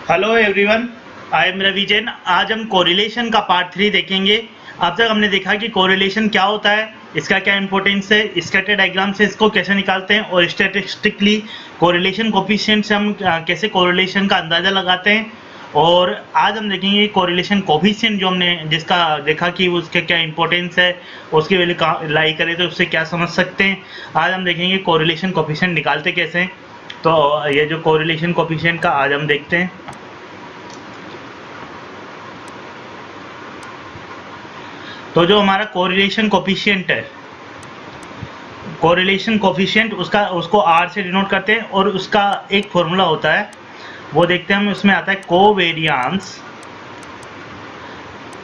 Hello everyone, I am Ravi Jain. आज हम correlation का पार्ट 3 देखेंगे। अब तक हमने देखा कि कोरिलेशन क्या होता है, इसका क्या इंपॉर्टेंस है, स्कैटर डायग्राम से इसको कैसे निकालते हैं और स्टैटिस्टिकली कोरिलेशन कोफिशिएंट से हम कैसे कोरिलेशन का अंदाज़ा लगाते हैं। और आज हम देखेंगे कोरिलेशन कोफिशिएंट जो हमने जिसका देखा कि उसका क्या इंपॉर्टेंस है, उसकी वैल्यू कहाँ लाई करें तो उससे क्या समझ सकते हैं। आज हम देखेंगे कोरिलेशन कोफिशिएंट निकालते कैसे हैं। तो ये जो कोरिलेशन कोफिशिएंट का आज हम देखते हैं। तो जो हमारा कोरिलेशन कोफिशिएंट है, कोरिलेशन कोफिशिएंट उसको आर से डिनोट करते हैं और उसका एक फॉर्मूला होता है, वो देखते हैं हम। उसमें आता है कोवेरियांस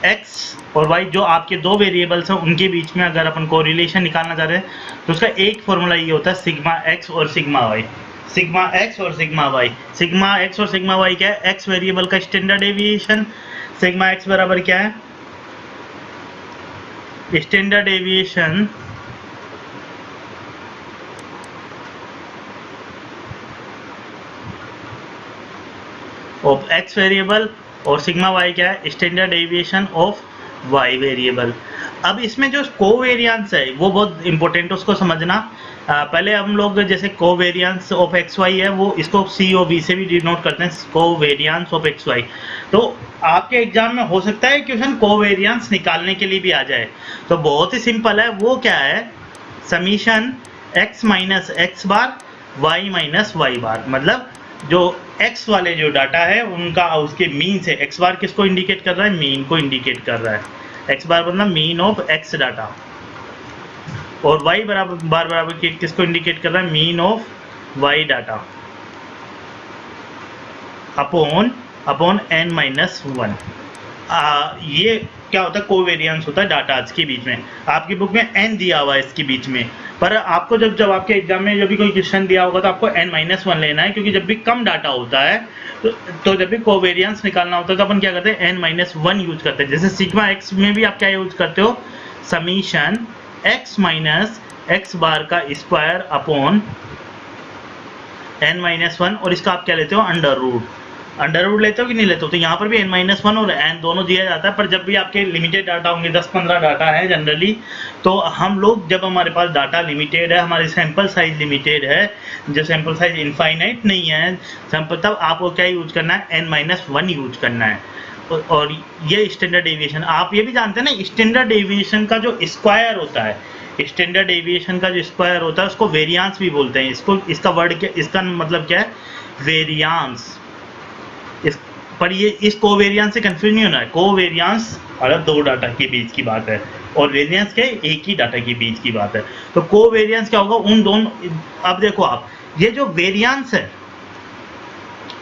एक्स और वाई, जो आपके दो वेरिएबल्स हैं उनके बीच में अगर अपन कोरिलेशन निकालना चाह रहे हैं तो उसका एक फॉर्मूला ये होता है सिग्मा एक्स और सिग्मा वाई। सिग्मा एक्स और सिग्मा वाई, सिग्मा एक्स और सिग्मा वाई क्या है? एक्स वेरिएबल का स्टैंडर्ड डेविएशन। सिग्मा एक्स बराबर क्या है? Standard deviation of x variable, और सिग्मा वाई क्या है? Standard deviation of y variable. अब इसमें जो कोवेरियंस है वो बहुत इंपॉर्टेंट है, उसको समझना। पहले हम लोग जैसे कोवेरियंस ऑफ एक्स वाई है वो इसको सी ओ बी से भी डिनोट करते हैं, कोवेरियंस ऑफ एक्स वाई। तो आपके एग्जाम में हो सकता है क्वेश्चन कोवेरियंस निकालने के लिए भी आ जाए, तो बहुत ही सिंपल है। वो क्या है? Summation x minus X bar Y minus Y बार, मतलब जो x वाले जो डाटा है उनका उसके मीन से, x बार किसको इंडिकेट कर रहा है? मीन को इंडिकेट कर रहा है। x बार मतलब मीन ऑफ x डाटा, और y बराबर किसको इंडिकेट कर रहा है? Mean of y data upon n minus 1। ये क्या होता है? कोवेरियंस होता है डाटा के बीच में। आपकी बुक में n दिया हुआ है इसके बीच में, पर आपको जब आपके एग्जाम में जब भी कोई क्वेश्चन दिया होगा तो आपको n-1 लेना है, क्योंकि जब भी कम डाटा होता है तो जब भी कोवेरियंस निकालना होता है तो अपन क्या करते हैं? n-1 यूज करते हैं। जैसे सिग्मा एक्स में भी आप क्या यूज करते हो? Summation x minus X bar का स्क्वायर अपॉन n-1, और इसका आप क्या लेते हो? अंडर रूट लेते हो कि नहीं लेते हो? तो यहाँ पर भी n-1 और n दोनों दिया जाता है, पर जब भी आपके लिमिटेड डाटा होंगे, 10-15 डाटा है जनरली, तो हम लोग जब हमारे पास डाटा लिमिटेड है, हमारी सैंपल साइज लिमिटेड है, जो सैंपल साइज इनफाइनाइट नहीं है सैंपल, तब आपको क्या यूज करना है? n-1 यूज करना है। और ये स्टैंडर्ड डेविएशन आप ये भी जानते हैं ना, स्टैंडर्ड डेविएशन का जो स्क्वायर होता है, स्टैंडर्ड डेविएशन का जो स्क्वायर होता है उसको वेरियांस भी बोलते हैं। इसका वर्ड क्या, इसका मतलब क्या है? वेरियांस। पर ये इस कोवेरियंस से कंफ्यूज नहीं होना है। कोवेरियंस मतलब दो डाटा के बीच की बात है, और वेरियंस क्या है? एक ही डाटा के बीच की बात है। तो कोवेरियंस क्या होगा? उन दोनों, अब देखो आप, ये जो वेरियंस है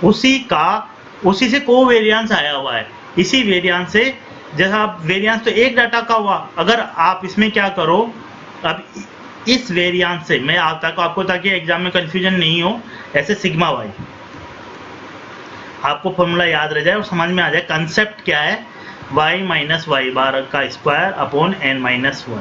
उसी से कोवेरियंस आया हुआ है। इसी वेरियंस से, जैसा आप वेरियंस तो एक डाटा का हुआ, अगर आप इसमें क्या करो, अब इस वेरियंस से मैं आपको ताकि एग्जाम में कंफ्यूजन नहीं हो, ऐसे सिग्मा वाई आपको फॉर्मूला याद रह जाए और समझ में आ जाए कंसेप्ट क्या है। y माइनस वाई बार का स्क्वायर अपॉन n-1,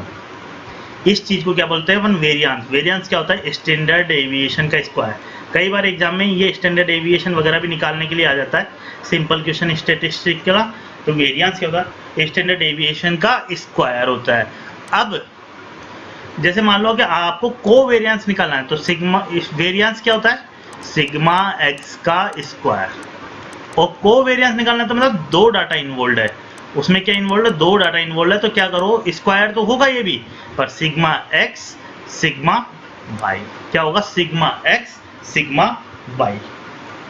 इस चीज को क्या बोलते हैं अपन? वेरियंस। वेरियंस क्या होता है? स्टैंडर्ड डेविएशन का स्क्वायर। कई बार एग्जाम में ये स्टैंडर्ड डेविएशन वगैरह भी निकालने के लिए आ जाता है, सिंपल क्वेश्चन स्टैटिस्टिक्स का। तो वेरियंस क्या होता है? स्टैंडर्ड डेविएशन का स्क्वायर होता है। अब जैसे मान लो कि आपको कोवेरियंस निकालना है, तो सिग्मा वेरियंस क्या होता है? सिग्मा एक्स का स्क्वायर। और कोवेरियंस निकालना तो मतलब दो डाटा इन्वॉल्व है, उसमें क्या इन्वॉल्व है? दो डाटा इन्वॉल्व है, तो क्या करो? स्क्वायर तो होगा ये भी, पर सिग्मा एक्स सिग्मा वाई क्या होगा? Sigma x sigma y.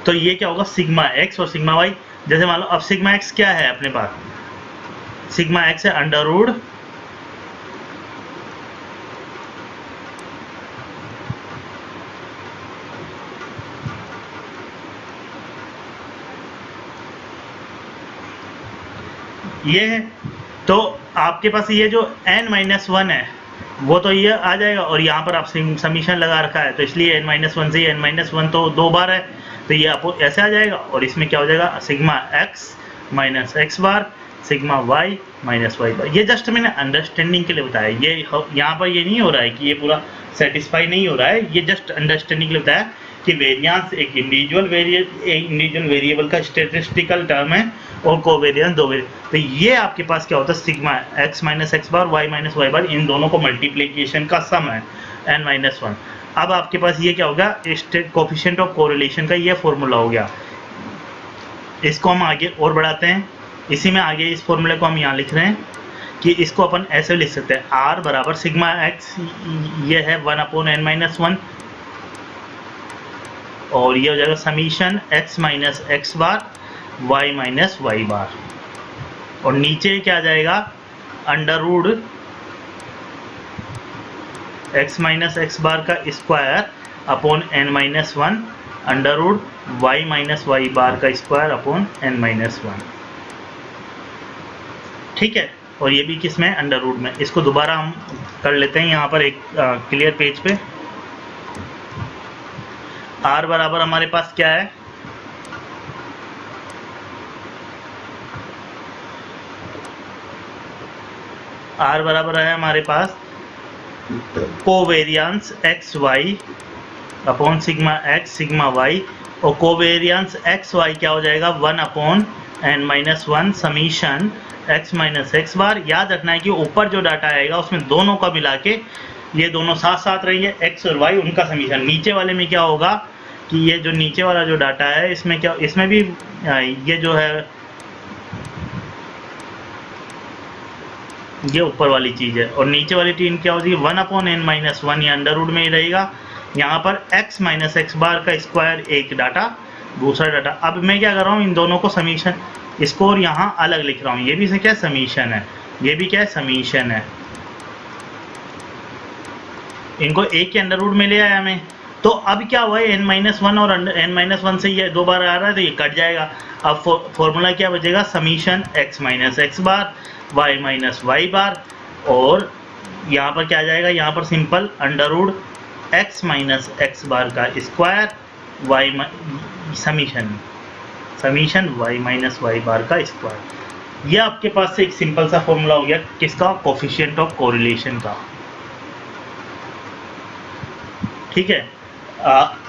तो ये क्या होगा? सिग्मा एक्स और सिग्मा वाई। जैसे मान लो अब सिग्मा एक्स क्या है अपने पास? सिग्मा एक्स है अंडर रूट ये है। तो आपके पास ये जो n-1 है वो तो ये आ जाएगा, और यहाँ पर आप समीशन लगा रखा है तो इसलिए n-1 से n-1 तो दो बार है, तो ये आपको ऐसे आ जाएगा। और इसमें क्या हो जाएगा? सिग्मा एक्स माइनस एक्स बार सिग्मा वाई माइनस वाई बार। ये जस्ट मैंने अंडरस्टैंडिंग के लिए बताया, ये यहाँ पर ये नहीं हो रहा है कि ये पूरा सेटिस्फाई नहीं हो रहा है, ये जस्ट अंडरस्टैंडिंग के लिए बताया कि वेरिएंस एक इंडिविजुअल वेरिएबल का स्टैटिस्टिकल टर्म है और कोवेरिएंस दो वेरिएबल। तो ये आपके पास क्या होता है sigma x minus X bar y minus Y बार, इन दोनों को मल्टीप्लिकेशन का सम है n माइनस वन। अब आपके पास ये क्या होगा कोफिशिएंट ऑफ कोरिलेशन का ये फॉर्मूला हो गया। इसको हम आगे और बढ़ाते हैं, इसी में आगे इस फॉर्मूले को हम यहाँ लिख रहे हैं कि इसको अपन ऐसे लिख सकते हैं r बराबर सिग्मा x, ये है 1/n माइनस वन, और ये हो जाएगा summation x minus X bar y minus Y bar, और नीचे क्या आ जाएगा under root x minus X bar का square upon n minus one, under root y minus Y bar का square upon n minus one. ठीक है, और ये भी किस में अंडर रूट में। इसको दोबारा हम कर लेते हैं यहाँ पर एक क्लियर पेज पे। r बराबर हमारे पास क्या है, r बराबर है हमारे पास covariance X Y upon sigma x sigma Y, और कोवेरिएंस एक्स वाई क्या हो जाएगा 1/n minus one summation x minus X bar. याद रखना है कि ऊपर जो डाटा आएगा उसमें दोनों का मिला के ये दोनों साथ साथ रहेंगे x और y, उनका समीशन। नीचे वाले में क्या होगा कि ये जो नीचे वाला जो डाटा है इसमें क्या, इसमें भी ये जो है ये ऊपर वाली चीज़ है, और नीचे वाली टीम क्या होगी 1/n माइनस वन, ये अंडर रूट में ही रहेगा। यहाँ पर x माइनस एक्स बार का स्क्वायर एक डाटा, दूसरा डाटा। अब मैं क्या कर रहा हूँ इन दोनों को समीशन, इसको और यहाँ अलग लिख रहा हूँ, ये भी से क्या समीशन है, ये भी क्या है समीशन है। इनको एक के अंडर रूट में ले आया मैं, तो अब क्या हुआ है n माइनस वन और n माइनस वन से ये दो बार आ रहा है तो ये कट जाएगा। अब फॉर्मूला क्या बचेगा summation x minus X bar y minus Y bar, और यहाँ पर क्या आ जाएगा, यहाँ पर simple under root x minus X bar का square y summation y minus Y bar का स्क्वायर। ये आपके पास से एक सिंपल सा फॉर्मूला हो गया किसका, कोफिशिएंट ऑफ कोरिलेशन का। ठीक है,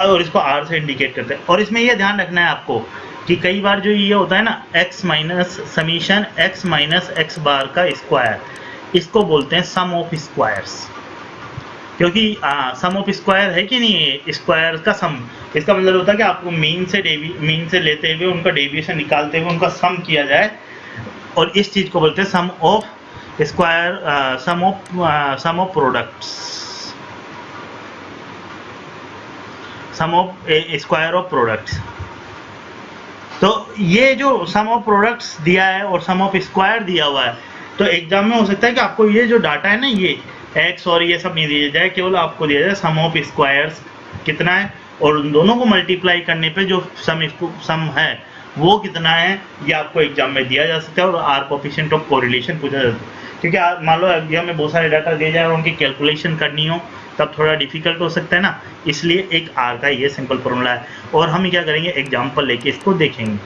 और इसको r से इंडिकेट करते हैं। और इसमें यह ध्यान रखना है आपको कि कई बार जो ये होता है ना x minus summation x minus X bar का स्क्वायर, इसको बोलते हैं सम ऑफ स्क्वायर्स, क्योंकि सम ऑफ स्क्वायर है कि नहीं, स्क्वायर का सम। इसका मतलब होता है कि आपको मीन से लेते हुए उनका डेविएशन निकालते हुए उनका सम किया जाए, और इस चीज को बोलते हैं sum of square, sum of products, sum of square of products. तो ये जो सम ऑफ प्रोडक्ट्स दिया है और सम ऑफ स्क्वायर दिया हुआ है, तो एग्जाम में हो सकता है कि आपको ये जो डाटा है ना ये x और ये सब नहीं दिया जाए, केवल आपको दिया जाए सम ऑफ स्क्वायर्स कितना है, और उन दोनों को मल्टीप्लाई करने पे जो सम है वो कितना है, ये आपको एग्जाम में दिया जा सकता है। और r कोफिशिएंट ऑफ कोरिलेशन पूछा जाता है, क्योंकि मान लो एग्जाम में बहुत सारे डाटा दिए जाए और उनकी कैलकुलेशन करनी हो तब थोड़ा डिफिकल्ट हो सकता है ना, इसलिए एक r का ये सिंपल फॉर्मूला है। और हम क्या करेंगे एग्जाम्पल लेके इसको देखेंगे।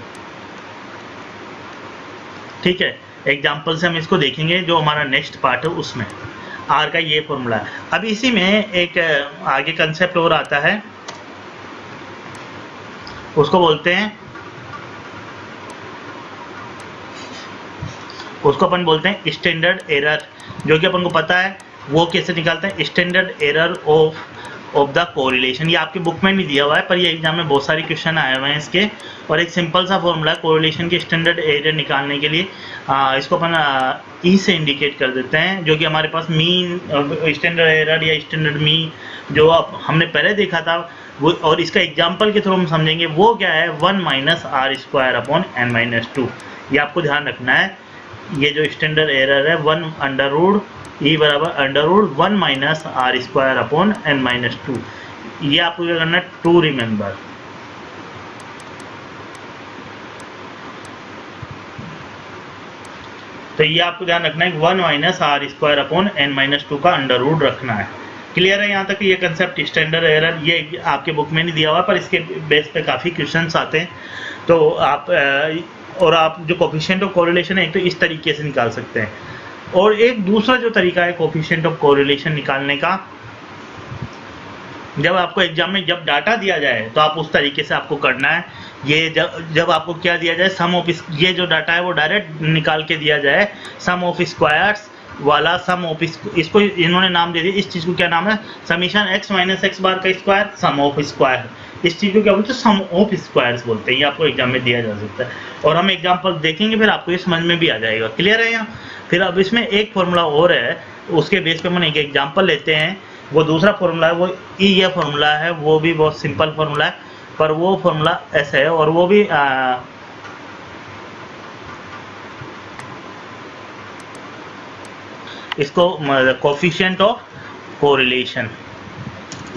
ठीक है, एग्जाम्पल से हम इसको देखेंगे, जो हमारा नेक्स्ट पार्ट है उसमें r का ये फॉर्मूला है। अब इसी में एक आगे कंसेप्ट और आता है, उसको बोलते हैं, उसको अपन बोलते हैं स्टैंडर्ड एरर, जो कि अपन को पता है वो कैसे निकालते हैं, standard error of the correlation. ये आपके बुक में नहीं दिया हुआ है, पर ये एग्जाम में बहुत सारे क्वेश्चन आए हुए हैं इसके, और एक सिंपल सा फॉर्मूला कोरिलेशन के स्टैंडर्ड एरर निकालने के लिए इसको अपन ई से इंडिकेट कर देते हैं, जो कि हमारे पास मीन स्टैंडर्ड एरर या स्टैंडर्ड मीन जो हमने पहले देखा था वो, और इसका एग्जाम्पल के थ्रू हम समझेंगे वो क्या है 1 minus r square upon n minus two. ये आपको ध्यान रखना है, ये जो स्टैंडर्ड एरर है 1 अंडर रूट ई बराबर under root 1 minus r square upon n minus two. ये आपको क्या करना है टू रिमेंबर। तो ये आपको ध्यान रखना है 1 minus r square upon n minus two का अंडर रूट रखना है। क्लियर है यहाँ तक? ये कंसेप्ट स्टैंडर्ड एरर ये आपके बुक में नहीं दिया हुआ, पर इसके बेस पे काफ़ी क्वेश्चंस आते हैं, तो आप और आप जो कोफिशिएंट ऑफ कोरिलेशन है एक तो इस तरीके से निकाल सकते हैं, और एक दूसरा जो तरीका है कोफिशिएंट ऑफ कोरिलेशन निकालने का जब आपको एग्जाम में जब डाटा दिया जाए तो आप उस तरीके से आपको करना है। ये जब आपको क्या दिया जाए, सम ऑफ, ये जो डाटा है वो डायरेक्ट निकाल के दिया जाए, सम ऑफ स्क्वायर्स वाला, सम ऑफ, इसको इन्होंने नाम दे दिया, इस चीज को क्या नाम है, summation x minus X bar का स्क्वायर, सम ऑफ स्क्वायर। इस चीज को क्या बोलते हैं, सम ऑफ स्क्वायर्स बोलते हैं। ये आपको एग्जाम में दिया जा सकता है और हम एग्जाम्पल देखेंगे, फिर आपको ये समझ में भी आ जाएगा। क्लियर है यहाँ? फिर अब इसमें एक फॉर्मूला और है, उसके बेस पे हम एक एग्जाम्पल लेते हैं। वो दूसरा फॉर्मूला है, वो ये फॉर्मूला है, वो भी बहुत सिंपल फॉर्मूला है, पर वो फॉर्मूला ऐसा है, और वो भी इसको कोफिशिएंट ऑफ कोरिलेशन,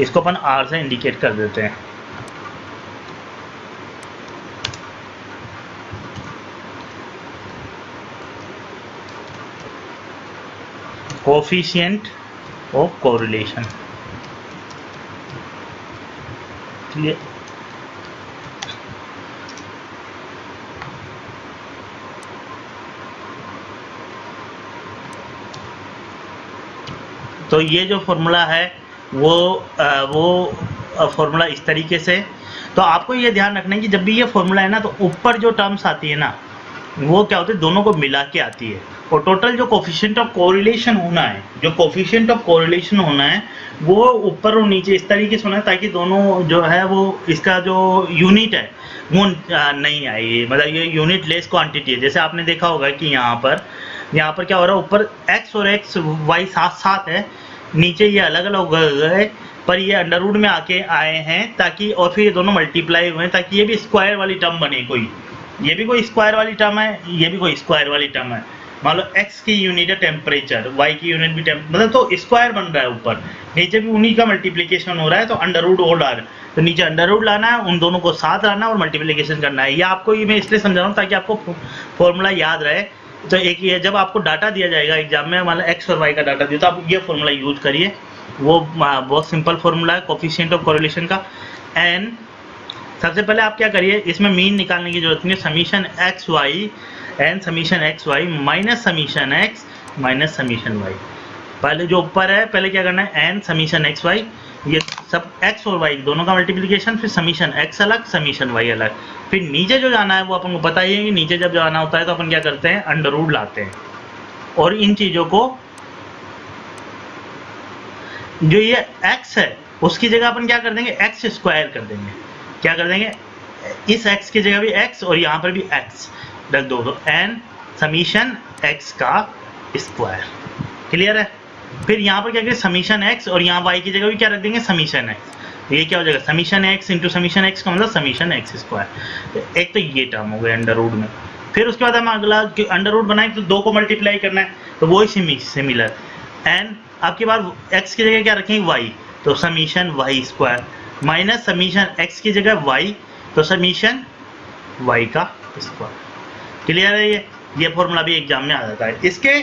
इसको अपन R से इंडिकेट कर देते हैं। Coefficient of correlation. क्लियर? तो ये जो फॉर्मूला है वो फॉर्मूला इस तरीके से। तो आपको ये ध्यान रखना है कि जब भी ये फॉर्मूला है ना, तो ऊपर जो टर्म्स आती है ना, वो क्या होती है, दोनों को मिला के आती है, और टोटल जो कोफिशिएंट ऑफ कोरिलेशन होना है, जो कोफिशिएंट ऑफ कोरिलेशन होना है, वो ऊपर और नीचे इस तरीके से होना है, ताकि दोनों जो है वो इसका जो यूनिट है वो नहीं आए, मतलब ये यूनिट लेस क्वांटिटी है। जैसे आपने देखा होगा कि यहाँ पर क्या हो रहा है, ऊपर x और x y साथ साथ है, नीचे ये अलग अलग हो गए, पर ये अंडर रूट में आके आए हैं, ताकि, और फिर ये दोनों मल्टीप्लाई हुए हैं, ताकि ये भी स्क्वायर वाली टर्म बने कोई, ये भी कोई स्क्वायर वाली टर्म है, ये भी कोई स्क्वायर वाली टर्म है। मान लो x की यूनिट है टेम्परेचर, y की यूनिट भी मतलब तो स्क्वायर बन रहा है, ऊपर नीचे भी उन्हीं का मल्टीप्लिकेशन हो रहा है, तो अंडर रूट और डाल, तो नीचे अंडर रूट लाना है, उन दोनों को साथ लाना और मल्टीप्लिकेशन करना है। ये आपको ये मैं इसलिए समझा रहा हूँ ताकि आपको फॉर्मूला याद रहे। तो एक ये, जब आपको डाटा दिया जाएगा एग्जाम में, मान लो x और y का डाटा दिया, तो आप ये फॉर्मूला यूज करिए, वो बहुत सिंपल फॉर्मूला है कोफिशिएंट ऑफ कोरिलेशन का। एंड सबसे पहले आप क्या करिए, इसमें मीन निकालने की जरूरत नहीं है, summation x y and summation x y minus summation x minus summation y. पहले जो ऊपर है, पहले क्या करना है, एन समीशन एक्स वाई, ये सब x और y दोनों का मल्टीप्लिकेशन, फिर समीशन x अलग समीशन y अलग। फिर नीचे जो जाना है वो अपन को पता ही है कि नीचे जब जाना होता है तो अपन क्या करते हैं, अंडर रूट लाते हैं, और इन चीज़ों को, जो ये x है उसकी जगह अपन क्या कर देंगे, x स्क्वायर कर देंगे। क्या कर देंगे, इस x की जगह भी x और यहाँ पर भी x रख दो, तो n समीशन x का स्क्वायर। क्लियर है? फिर यहाँ पर क्या करें, समीशन x, और यहाँ y की जगह भी क्या रख देंगे, समीशन x। तो ये क्या हो जाएगा, summation x into summation x का मतलब समीशन x स्क्वायर। एक तो ये टर्म हो गया अंडर रूट में। फिर उसके बाद हम अगला अंडर रूट बनाए तो दो को मल्टीप्लाई करना है, तो वो ही सिमिलर। एंड आपके बाद x की जगह क्या रखेंगे, y, तो summation y square minus summation x की जगह y, तो समीशन y का स्क्वायर। क्लियर है? ये फॉर्मूला भी एग्जाम में आ जाता है। इसके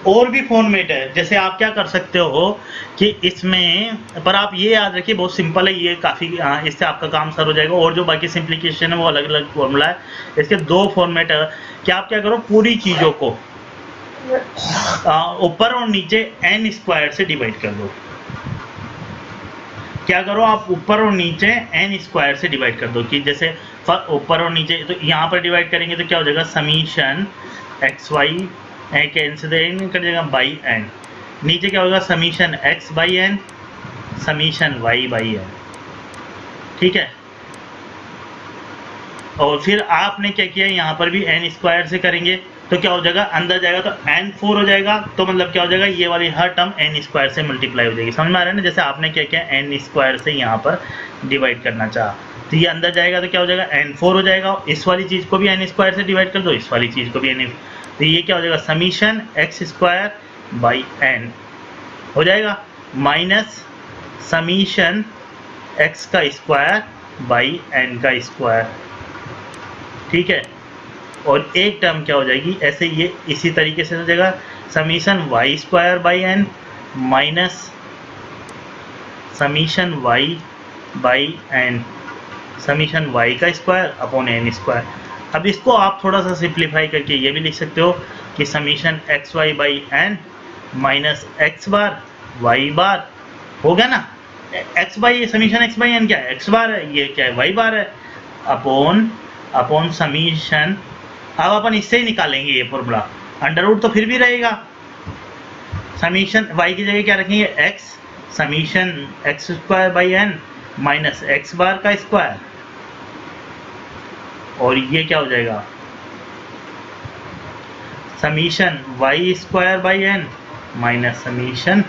और भी फॉर्मेट है, जैसे आप क्या कर सकते हो कि इसमें, पर आप ये याद रखिए बहुत सिंपल है ये, काफ़ी इससे आपका काम सर हो जाएगा, और जो बाकी सिंप्लीकेशन है वो अलग अलग फॉर्मूला है। इसके दो फॉर्मेट है कि आप क्या करो, पूरी चीज़ों को ऊपर और नीचे n स्क्वायर से डिवाइड कर दो। क्या करो, आप ऊपर और नीचे n स्क्वायर से डिवाइड कर दो, कि जैसे ऊपर और नीचे, तो यहाँ पर डिवाइड करेंगे तो क्या हो जाएगा, समीशन एक्स वाई कैंसिल कर जाएगा बाई एन, नीचे क्या होगा, summation x by n summation y by n. ठीक है? और फिर आपने क्या किया, यहाँ पर भी n स्क्वायर से करेंगे तो क्या हो जाएगा, अंदर जाएगा तो n 4 हो जाएगा, तो मतलब क्या हो जाएगा, ये वाली हर टर्म n स्क्वायर से मल्टीप्लाई हो जाएगी। समझ में आ रहा है ना? जैसे आपने क्या किया, n स्क्वायर से यहाँ पर डिवाइड करना चाहा, तो ये अंदर जाएगा तो क्या हो जाएगा, n 4 हो जाएगा, इस वाली चीज़ को भी n स्क्वायर से डिवाइड कर दो, इस वाली चीज़ को भी n, तो ये क्या हो जाएगा, summation x square by n हो जाएगा, माइनस समीशन x का स्क्वायर बाई n का स्क्वायर। ठीक है? और एक टर्म क्या हो जाएगी, ऐसे ये इसी तरीके से हो जाएगा, summation y square by n minus summation y by n summation y का स्क्वायर अपॉन n स्क्वायर। अब इसको आप थोड़ा सा सिंप्लीफाई करके ये भी लिख सकते हो कि summation x Y by N minus X bar Y bar, हो गया ना? X by summation X by N क्या है, एक्स बार है, ये क्या है वाई बार है, अपॉन समीशन। अब अपन इससे ही निकालेंगे ये फॉर्मूला, अंडर रूट तो फिर भी रहेगा, समीशन वाई की जगह क्या रखेंगे X, summation x square by N minus X bar का स्क्वायर, और ये क्या हो जाएगा summation Y square by N minus summation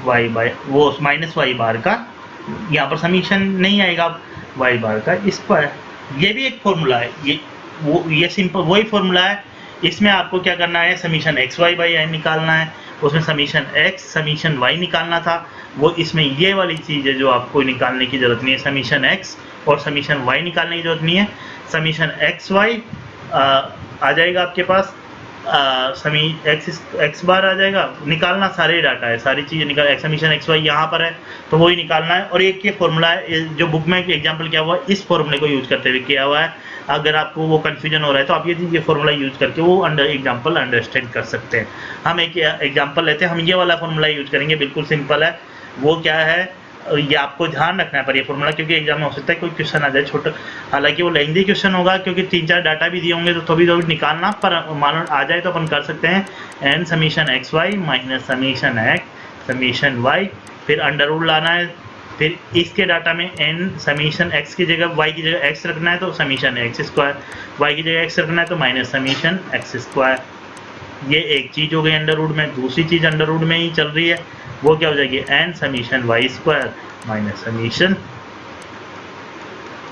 Y by वो माइनस वाई बार का, यहाँ पर समीशन नहीं आएगा, वाई बार का स्क्वायर। ये भी एक फॉर्मूला है, ये सिंपल वही फॉर्मूला है। इसमें आपको क्या करना है, summation x Y by n निकालना है, उसमें समीशन एक्स समीशन वाई निकालना था, वो इसमें ये वाली चीज़ है जो आपको निकालने की जरूरत नहीं है, समीशन एक्स और समीशन वाई निकालने की जरूरत नहीं है। समीशन एक्स वाई आ जाएगा आपके पास, समी एक्स बार आ जाएगा, निकालना सारे डाटा है, सारी चीज़ें निकाल, समीशन एक्स वाई यहाँ पर है तो वही निकालना है। और एक ये फॉर्मूला है जो बुक में एग्जांपल किया हुआ है, इस फॉर्मूले को यूज करते हुए किया हुआ है। अगर आपको वो कन्फ्यूजन हो रहा है तो आप ये फॉर्मूला यूज करके वो एग्जाम्पल अंडरस्टैंड कर सकते हैं। हम एक एग्जाम्पल लेते हैं, हम ये वाला फॉर्मूला यूज करेंगे, बिल्कुल सिंपल है। वो क्या है, ये आपको ध्यान रखना है पर ये फॉर्मूला, क्योंकि एग्जाम में हो सकता है कोई क्वेश्चन आ जाए छोटा, हालांकि वो लेंथी क्वेश्चन होगा क्योंकि 3-4 डाटा भी दिए होंगे तो थोड़ी निकालना, पर मान आ जाए तो अपन कर सकते हैं n summation x y minus summation x summation y, फिर अंडर रूट लाना है, फिर इसके डाटा में एन समीशन एक्स की जगह वाई की जगह एक्स रखना है तो समीशन एक्स स्क्वायर, वाई की जगह एक्स रखना है तो माइनस समीशन एक्स स्क्वायर। ये एक चीज़ हो गई अंडर रूट में। दूसरी चीज़ अंडर रूट में ही चल रही है, वो क्या हो जाएगी n summation Y square minus summation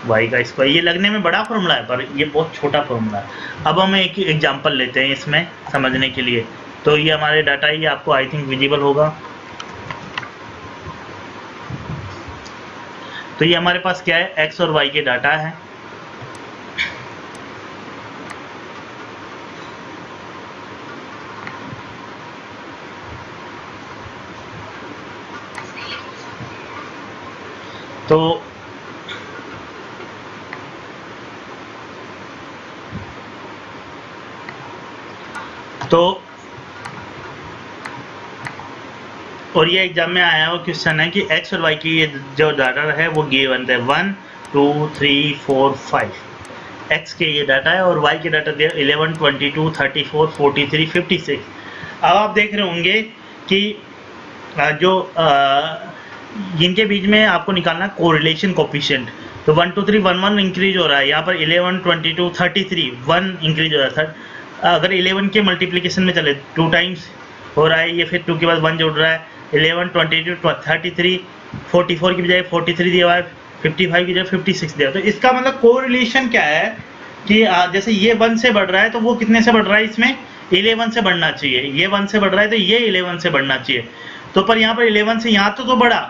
y का स्क्वायर। ये लगने में बड़ा फॉर्मूला है पर ये बहुत छोटा फॉर्मूला है। अब हम एक एग्जांपल लेते हैं इसमें समझने के लिए। तो ये हमारे डाटा, ये आपको आई थिंक विजिबल होगा। तो ये हमारे पास क्या है, एक्स और वाई के डाटा है। तो और ये एग्जाम में आया हुआ क्वेश्चन है कि एक्स और वाई की ये जो डाटा है वो गिवन है 1 2 3 4 5। एक्स के ये डाटा है और वाई के डाटा दिया 11 22 34 43 56। अब आप देख रहे होंगे कि जो इनके बीच में आपको निकालना कोरिलेशन कोफिशिएंट। तो 1 2 3 1 1 इंक्रीज हो रहा है, यहाँ पर 11 22 33 1 इंक्रीज हो रहा है। अगर 11 के मल्टीप्लिकेशन में चले 2 टाइम्स हो रहा है ये, फिर 2 के बाद 1 जोड़ रहा है, 11 22 33 44 की बजाय 43 दिया हुआ है, 55 की जगह 56 दिया। तो इसका मतलब कोरिलेशन क्या है कि जैसे ये 1 से बढ़ रहा है तो वो कितने से बढ़ रहा है, इसमें 11 से बढ़ना चाहिए। ये 1 से बढ़ रहा है तो ये 11 से बढ़ना चाहिए। तो पर यहाँ पर 11 से यहाँ तो बढ़ा,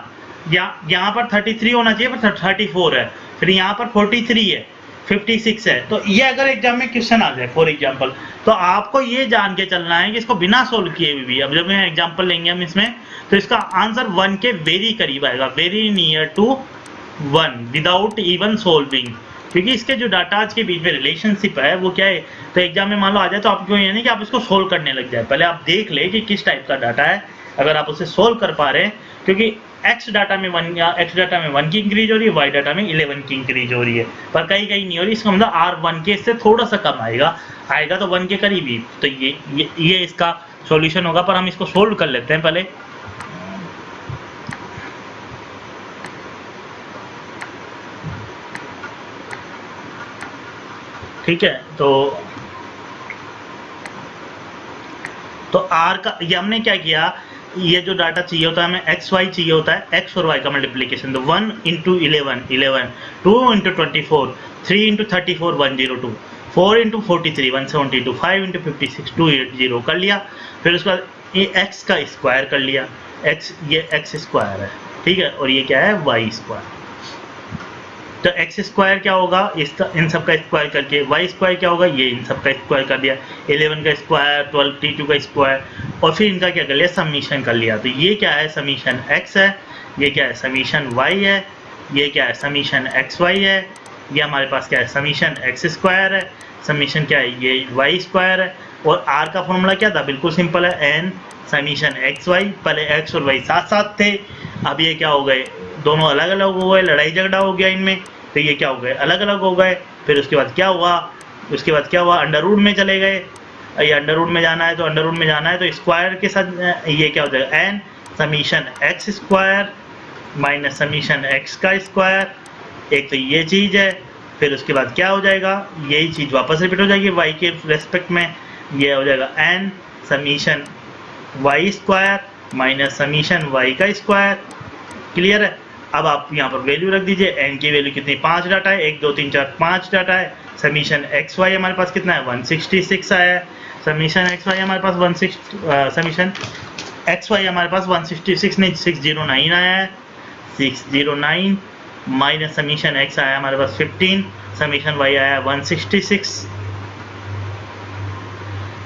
यहाँ पर 33 होना चाहिए पर 34 है, फिर यहाँ पर 43 है, 56 है। तो ये अगर एग्जाम में क्वेश्चन आ जाए फॉर एग्जांपल, तो आपको ये जान के चलना है कि इसको बिना सोल्व किए हुए भी, अब जब मैं एग्जांपल लेंगे हम इसमें, तो इसका आंसर 1 के वेरी करीब आएगा, very near to 1 without even solving, क्योंकि इसके जो डाटा आज के बीच में रिलेशनशिप है वो क्या है। तो एग्जाम में मान लो आ जाए तो आपको ये नहीं कि आप इसको सोल्व करने लग जाए, पहले आप देख ले कि किस टाइप का डाटा है। अगर आप उसे सोल्व कर पा रहे हैं, क्योंकि एक्स डाटा में 1 या एक्स डाटा में 1 की इंक्रीज हो रही है, वाई डाटा में 11 की इंक्रीज हो रही है, पर कहीं कहीं नहीं हो रही। इसका मतलब R1 के इससे थोड़ा सा कम आएगा तो 1 के करीब ही। तो ये इसका सॉल्यूशन होगा, पर हम इसको सोल्व कर लेते हैं पहले। ठीक है, तो R का ये हमने क्या किया, ये जो डाटा चाहिए होता है हमें एक्स वाई चाहिए होता है, एक्स और वाई का मल्टीप्लिकेशन। तो 1 into 11 11, 2 into 24 3 into 34 102, 4 into 43 172, 5 into 56 280 कर लिया। फिर उसके बाद ये एक्स का स्क्वायर कर लिया, ये एक्स स्क्वायर है, ठीक है, और ये क्या है वाई स्क्वायर। तो एक्स स्क्वायर क्या होगा, इसका इन सब का स्क्वायर करके, वाई स्क्वायर क्या होगा, ये इन सब का स्क्वायर कर दिया, 11 का स्क्वायर 22 का स्क्वायर, और फिर इनका क्या कर लिया, समीशन कर लिया। तो ये क्या है, समीशन एक्स है, ये क्या है, समीशन वाई है, ये क्या है, समीशन एक्स वाई है, ये हमारे पास क्या है, समीशन एक्स स्क्वायर है, समीशन क्या है, ये वाई स्क्वायर है, और आर का फॉर्मूला क्या था, बिल्कुल सिंपल है, एन समीशन एक्स वाई। पहले एक्स और वाई साथ साथ थे, अब ये क्या हो गए, दोनों अलग अलग हो गए, लड़ाई झगड़ा हो गया इनमें, तो ये क्या हो गए, अलग अलग हो गए। फिर उसके बाद क्या हुआ, अंडर रूट में चले गए। ये अंडर रूट में जाना है तो अंडर रूट में जाना है तो स्क्वायर के साथ ये क्या हो जाएगा, n summation x square minus summation x का स्क्वायर। एक तो ये चीज़ है, फिर उसके बाद क्या हो जाएगा, यही चीज़ वापस रिपीट हो जाएगी y के रेस्पेक्ट में, ये हो जाएगा n summation Y square minus summation y का स्क्वायर। क्लियर है। अब आप यहाँ पर वैल्यू रख दीजिए, n की वैल्यू कितनी, 5 डाटा है, 1 2 3 4 5 डाटा है। समीशन एक्स वाई हमारे पास कितना है, 166 आया है। समीशन एक्स वाई हमारे पास 166 नहीं 609 आया है, 609 माइनस समीशन एक्स आया हमारे पास 15, समीशन वाई आया 166।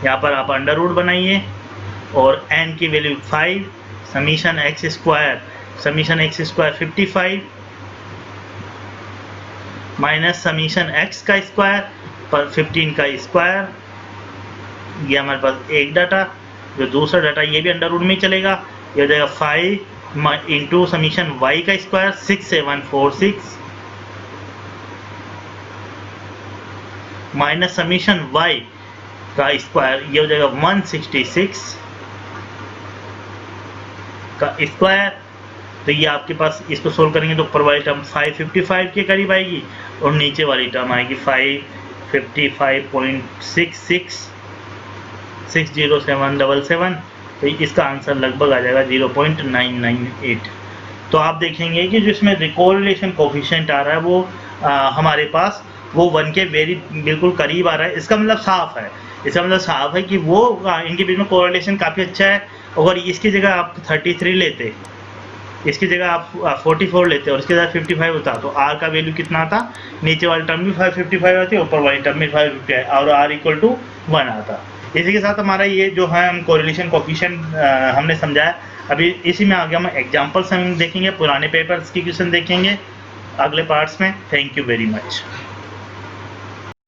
यहाँ पर आप अंडर रूट बनाइए और n की value 5, summation x square 55 minus summation x का स्क्वायर पर 15 का स्क्वायर, ये हमारे पास एक डाटा। जो दूसरा डाटा ये भी अंडर रूट में ही चलेगा, ये हो जाएगा 5 इंटू समीशन वाई का स्क्वायर 6746 माइनस समीशन वाई का स्क्वायर, ये हो जाएगा 166 का स्क्वायर। तो ये आपके पास, इसको सोल्व करेंगे तो ऊपर वाली टर्म 555 के करीब आएगी और नीचे वाली टर्म आएगी 555.66 60777। तो इसका आंसर लगभग आ जाएगा 0.998। तो आप देखेंगे कि जो इसमें रिकोरिलेशन कोफिशिएंट आ रहा है वो हमारे पास वो 1 के बिल्कुल करीब आ रहा है। इसका मतलब साफ है कि वो इनके बीच में कोरिलेशन काफ़ी अच्छा है। अगर इसकी जगह आप 33 लेते, इसकी जगह आप 44 लेते और इसके साथ 55 होता तो r का वैल्यू कितना आता, नीचे वाली टर्म भी 555 आती, ऊपर वाली टर्म में 550 और r इक्वल टू 1 आता। इसी के साथ हमारा ये जो है हम कोरिलेशन कोफिशिएंट हमने समझाया। अभी इसी में आगे हम एग्जांपल्स हम देखेंगे, पुराने पेपर्स की क्वेश्चन देखेंगे अगले पार्ट्स में। Thank you very much.